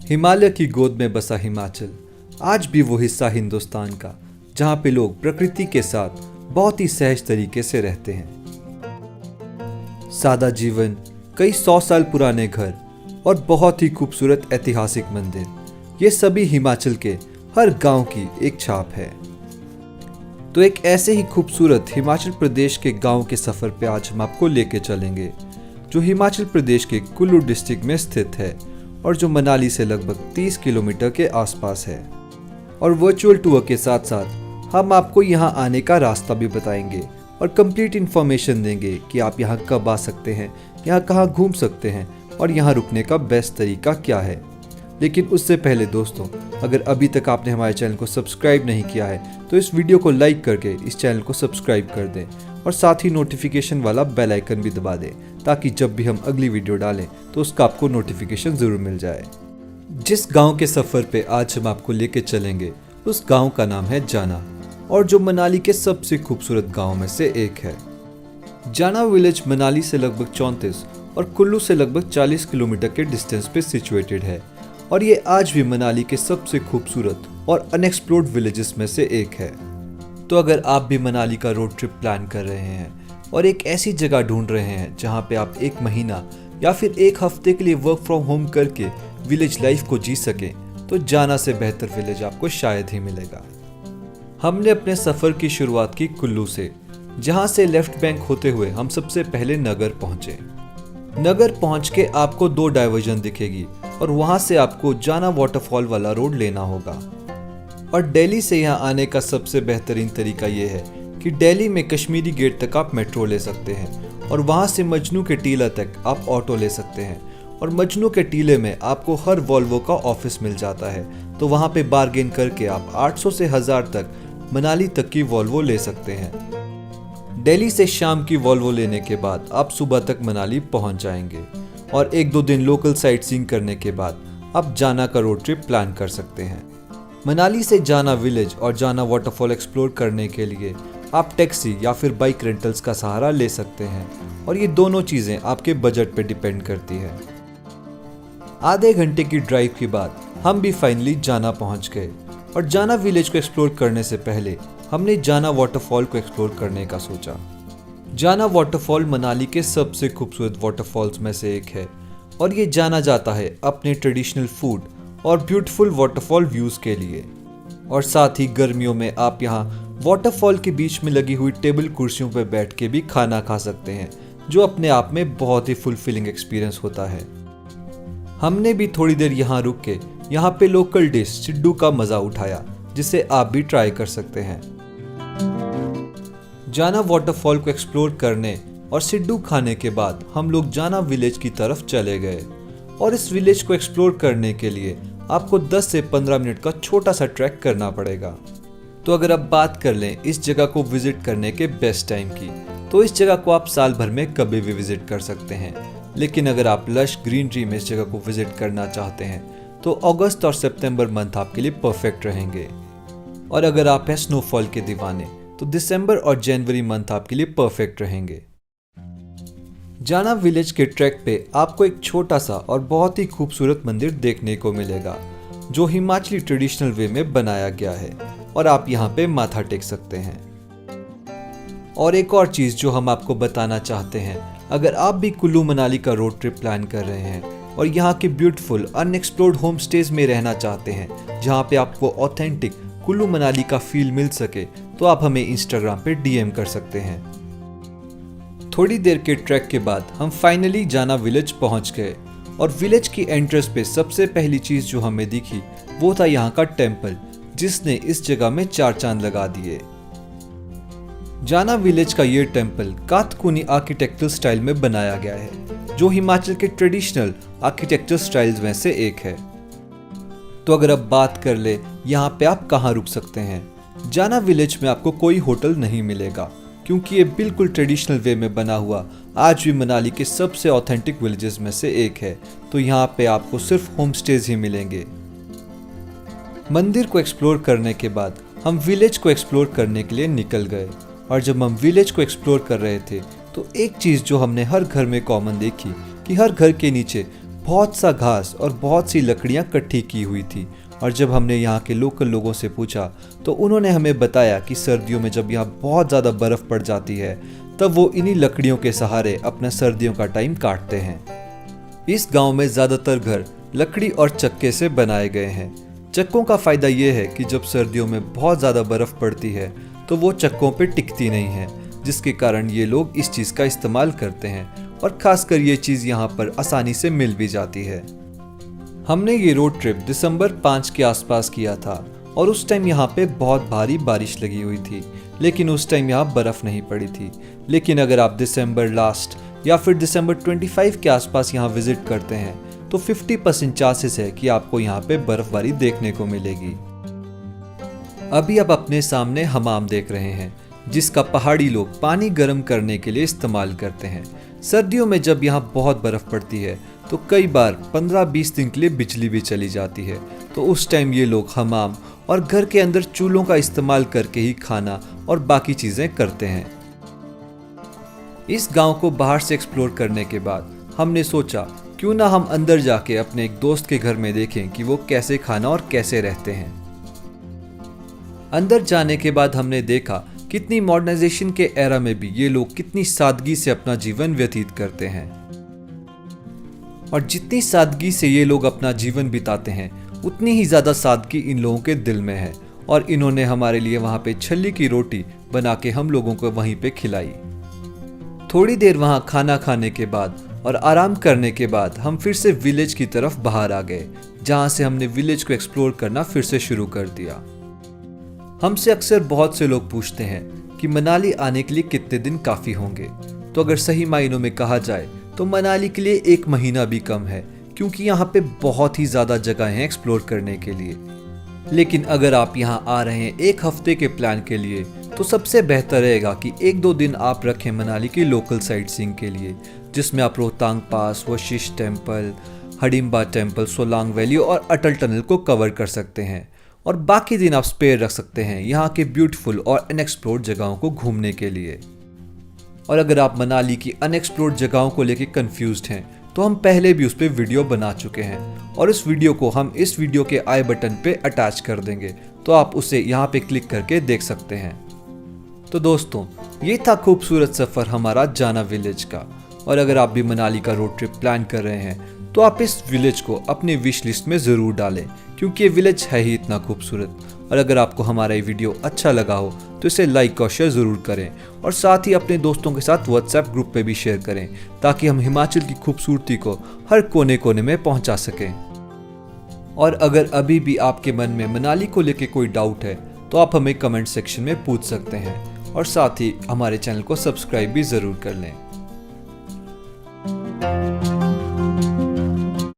हिमालय की गोद में बसा हिमाचल आज भी वो हिस्सा हिंदुस्तान का जहाँ पे लोग प्रकृति के साथ बहुत ही सहज तरीके से रहते हैं। सादा जीवन, कई 100 साल पुराने घर और बहुत ही खूबसूरत ऐतिहासिक मंदिर, ये सभी हिमाचल के हर गांव की एक छाप है। तो एक ऐसे ही खूबसूरत हिमाचल प्रदेश के गांव के सफर पे आज हम आपको लेके चलेंगे, जो हिमाचल प्रदेश के कुल्लू डिस्ट्रिक्ट में स्थित है और जो मनाली से लगभग 30 किलोमीटर के आसपास है। और वर्चुअल टूर के साथ साथ हम आपको यहाँ आने का रास्ता भी बताएंगे और कंप्लीट इन्फॉर्मेशन देंगे कि आप यहाँ कब आ सकते हैं, यहाँ कहाँ घूम सकते हैं और यहाँ रुकने का बेस्ट तरीका क्या है। लेकिन उससे पहले दोस्तों, अगर अभी तक आपने हमारे चैनल को सब्सक्राइब नहीं किया है तो इस वीडियो को लाइक करके इस चैनल को सब्सक्राइब कर दें और साथ ही नोटिफिकेशन वाला बेल आइकन भी दबा दें, ताकि जब भी हम अगली वीडियो डालें तो उसका आपको नोटिफिकेशन ज़रूर मिल जाए। जिस गांव के सफ़र पे आज हम आपको लेके चलेंगे उस गांव का नाम है जाना, और जो मनाली के सबसे खूबसूरत गाँव में से एक है। जाना विलेज मनाली से लगभग 34 और कुल्लू से लगभग 40 किलोमीटर के डिस्टेंस पे सिचुएटेड है और ये आज भी मनाली के सबसे खूबसूरत और अनएक्सप्लोर्ड विलेजेस में से एक है। तो अगर आप भी मनाली का रोड ट्रिप प्लान कर रहे हैं और एक ऐसी जगह ढूंढ रहे हैं जहां पे आप एक महीना या फिर एक हफ्ते के लिए वर्क फ्रॉम होम करके विलेज लाइफ को जी सकें, तो जाना से बेहतर विलेज आपको शायद ही मिलेगा। हमने अपने सफ़र की शुरुआत की कुल्लू से, जहां से लेफ्ट बैंक होते हुए हम सबसे पहले नगर पहुंचे। नगर पहुंच के आपको 2 डाइवर्जन दिखेगी और वहां से आपको जाना वाटरफॉल वाला रोड लेना होगा। और दिल्ली से यहाँ आने का सबसे बेहतरीन तरीका ये है कि दिल्ली में कश्मीरी गेट तक आप मेट्रो ले सकते हैं और वहाँ से मजनू के टीला तक आप ऑटो ले सकते हैं। और मजनू के टीले में आपको हर वॉल्वो का ऑफिस मिल जाता है, तो वहाँ पे बार्गेन करके आप 800 से 1000 तक मनाली तक की वॉल्वो ले सकते हैं। दिल्ली से शाम की वॉल्वो लेने के बाद आप सुबह तक मनाली पहुँच जाएंगे और 1-2 दिन लोकल साइट सीइंग करने के बाद आप जाना का रोड ट्रिप प्लान कर सकते हैं। मनाली से जाना विलेज और जाना वाटरफॉल एक्सप्लोर करने के लिए आप टैक्सी या फिर बाइक रेंटल्स का सहारा ले सकते हैं और ये दोनों चीज़ें आपके बजट पे डिपेंड करती है। आधे घंटे की ड्राइव के बाद हम भी फाइनली जाना पहुंच गए और जाना विलेज को एक्सप्लोर करने से पहले हमने जाना वाटरफॉल को एक्सप्लोर करने का सोचा। जाना वाटरफॉल मनाली के सबसे खूबसूरत वाटरफॉल्स में से एक है और ये जाना जाता है अपने ट्रेडिशनल फूड और ब्यूटीफुल वाटरफॉल व्यूज़ के लिए। और साथ ही गर्मियों में आप यहाँ वाटरफॉल के बीच में लगी हुई टेबल कुर्सियों पर बैठ के भी खाना खा सकते हैं, जो अपने आप में बहुत ही फुलफिलिंग एक्सपीरियंस होता है। हमने भी थोड़ी देर यहाँ रुक के यहाँ पे लोकल डिश सिड्डू का मज़ा उठाया, जिसे आप भी ट्राई कर सकते हैं। जाना वाटरफॉल को एक्सप्लोर करने और सिड्डू खाने के बाद हम लोग जाना विलेज की तरफ चले गए और इस विलेज को एक्सप्लोर करने के लिए आपको 10 से 15 मिनट का छोटा सा ट्रैक करना पड़ेगा। तो अगर आप बात कर लें इस जगह को विजिट करने के बेस्ट टाइम की, तो इस जगह को आप साल भर में कभी भी विजिट कर सकते हैं। लेकिन अगर आप लश ग्रीनरी में इस जगह को विजिट करना चाहते हैं तो अगस्त और सितंबर मंथ आपके लिए परफेक्ट रहेंगे। और अगर आप हैं स्नोफॉल के दीवाने तो दिसंबर और जनवरी मंथ आपके लिए परफेक्ट रहेंगे। जाना विलेज के ट्रैक पे आपको एक छोटा सा और बहुत ही खूबसूरत मंदिर देखने को मिलेगा, जो हिमाचली ट्रेडिशनल वे में बनाया गया है और आप यहाँ पे माथा टेक सकते हैं। और एक और चीज़ जो हम आपको बताना चाहते हैं, अगर आप भी कुल्लू मनाली का रोड ट्रिप प्लान कर रहे हैं और यहाँ के ब्यूटीफुल अनएक्सप्लोर्ड होम स्टेज में रहना चाहते हैं जहाँ पे आपको ऑथेंटिक कुल्लू मनाली का फील मिल सके, तो आप हमें इंस्टाग्राम पे DM कर सकते हैं। थोड़ी देर के ट्रैक के बाद हम फाइनली जाना विलेज पहुंच गए और विलेज की एंट्रेंस पे सबसे पहली चीज़ जो हमें दिखी वो था यहाँ का टेम्पल, जिसने इस जगह में 4 चांद लगा दिए। जाना विलेज का ये टेम्पल काथकुनी आर्किटेक्चरल स्टाइल में बनाया गया है, जो हिमाचल के ट्रेडिशनल आर्किटेक्चर स्टाइल्स में से एक है। तो अगर अब बात कर ले यहाँ पे आप कहाँ रुक सकते हैं, जाना विलेज में आपको कोई होटल नहीं मिलेगा, क्योंकि ये बिल्कुल ट्रेडिशनल वे में बना हुआ आज भी मनाली के सबसे ऑथेंटिक विलेजेस में से एक है। तो यहाँ पे आपको सिर्फ होम स्टेज ही मिलेंगे। मंदिर को एक्सप्लोर करने के बाद हम विलेज को एक्सप्लोर करने के लिए निकल गए और जब हम विलेज को एक्सप्लोर कर रहे थे तो एक चीज़ जो हमने हर घर में कॉमन देखी कि हर घर के नीचे बहुत सा घास और बहुत सी लकड़ियाँ इकट्ठी की हुई थी। और जब हमने यहाँ के लोकल लोगों से पूछा तो उन्होंने हमें बताया कि सर्दियों में जब यहाँ बहुत ज़्यादा बर्फ़ पड़ जाती है तब वो इन्हीं लकड़ियों के सहारे अपना सर्दियों का टाइम काटते हैं। इस गांव में ज़्यादातर घर लकड़ी और चक्के से बनाए गए हैं। चक्कों का फ़ायदा ये है कि जब सर्दियों में बहुत ज़्यादा बर्फ़ पड़ती है तो वो चक्कों पे टिकती नहीं है, जिसके कारण ये लोग इस चीज़ का इस्तेमाल करते हैं और ख़ासकर ये चीज़ यहाँ पर आसानी से मिल भी जाती है। हमने ये रोड ट्रिप दिसंबर 5 के आसपास किया था और उस टाइम यहाँ पे बहुत भारी बारिश लगी हुई थी, लेकिन उस टाइम यहाँ बर्फ़ नहीं पड़ी थी। लेकिन अगर आप दिसंबर लास्ट या फिर दिसंबर 25 के आसपास यहाँ विजिट करते हैं तो 50% चांसेस है कि आपको यहाँ पे बर्फबारी देखने को मिलेगी। अभी आप अपने सामने हमाम देख रहे हैं, जिसका पहाड़ी लोग पानी गर्म करने के लिए इस्तेमाल करते हैं। सर्दियों में जब यहाँ बहुत बर्फ़ पड़ती है तो कई बार 15-20 दिन के लिए बिजली भी चली जाती है, तो उस टाइम ये लोग हमाम और घर के अंदर चूल्हों का इस्तेमाल करके ही खाना और बाकी चीज़ें करते हैं। इस गांव को बाहर से एक्सप्लोर करने के बाद हमने सोचा क्यों ना हम अंदर जाके अपने एक दोस्त के घर में देखें कि वो कैसे खाना और कैसे रहते हैं। अंदर जाने के बाद हमने देखा कितनी मॉडर्नाइजेशन के एरा में भी ये लोग कितनी सादगी से अपना जीवन व्यतीत करते हैं। और जितनी सादगी से ये लोग अपना जीवन बिताते हैं उतनी ही ज़्यादा सादगी इन लोगों के दिल में है। और इन्होंने हमारे लिए वहाँ पे छल्ली की रोटी बना के हम लोगों को वहीं पे खिलाई। थोड़ी देर वहाँ खाना खाने के बाद और आराम करने के बाद हम फिर से विलेज की तरफ बाहर आ गए, जहाँ से हमने विलेज को एक्सप्लोर करना फिर से शुरू कर दिया। हमसे अक्सर बहुत से लोग पूछते हैं कि मनाली आने के लिए कितने दिन काफ़ी होंगे। तो अगर सही मायनों में कहा जाए तो मनाली के लिए 1 महीना भी कम है, क्योंकि यहाँ पे बहुत ही ज़्यादा जगह हैं एक्सप्लोर करने के लिए। लेकिन अगर आप यहाँ आ रहे हैं 1 हफ्ते के प्लान के लिए तो सबसे बेहतर रहेगा कि 1-2 दिन आप रखें मनाली की लोकल साइट सीइंग के लिए, जिसमें आप Rohtang pass, Vashisht temple, Hadimba temple, Solang valley और अटल टनल को कवर कर सकते हैं। और बाकी दिन आप स्पेयर रख सकते हैं यहाँ के ब्यूटीफुल और अनएक्सप्लोर्ड जगहों को घूमने के लिए। और अगर आप मनाली की अनएक्सप्लोर्ड जगहों को लेकर कंफ्यूज्ड हैं तो हम पहले भी उस पर वीडियो बना चुके हैं और इस वीडियो को हम इस वीडियो के आई बटन पे अटैच कर देंगे, तो आप उसे यहाँ पे क्लिक करके देख सकते हैं। तो दोस्तों, ये था खूबसूरत सफ़र हमारा जाना विलेज का। और अगर आप भी मनाली का रोड ट्रिप प्लान कर रहे हैं तो आप इस विलेज को अपनी विश लिस्ट में ज़रूर डालें, क्योंकि ये विलेज है ही इतना खूबसूरत। और अगर आपको हमारा ये वीडियो अच्छा लगा हो तो इसे लाइक और शेयर ज़रूर करें, और साथ ही अपने दोस्तों के साथ व्हाट्सएप ग्रुप पे भी शेयर करें, ताकि हम हिमाचल की खूबसूरती को हर कोने कोने में पहुंचा सकें। और अगर अभी भी आपके मन में मनाली को लेकर कोई डाउट है तो आप हमें कमेंट सेक्शन में पूछ सकते हैं, और साथ ही हमारे चैनल को सब्सक्राइब भी ज़रूर कर लें।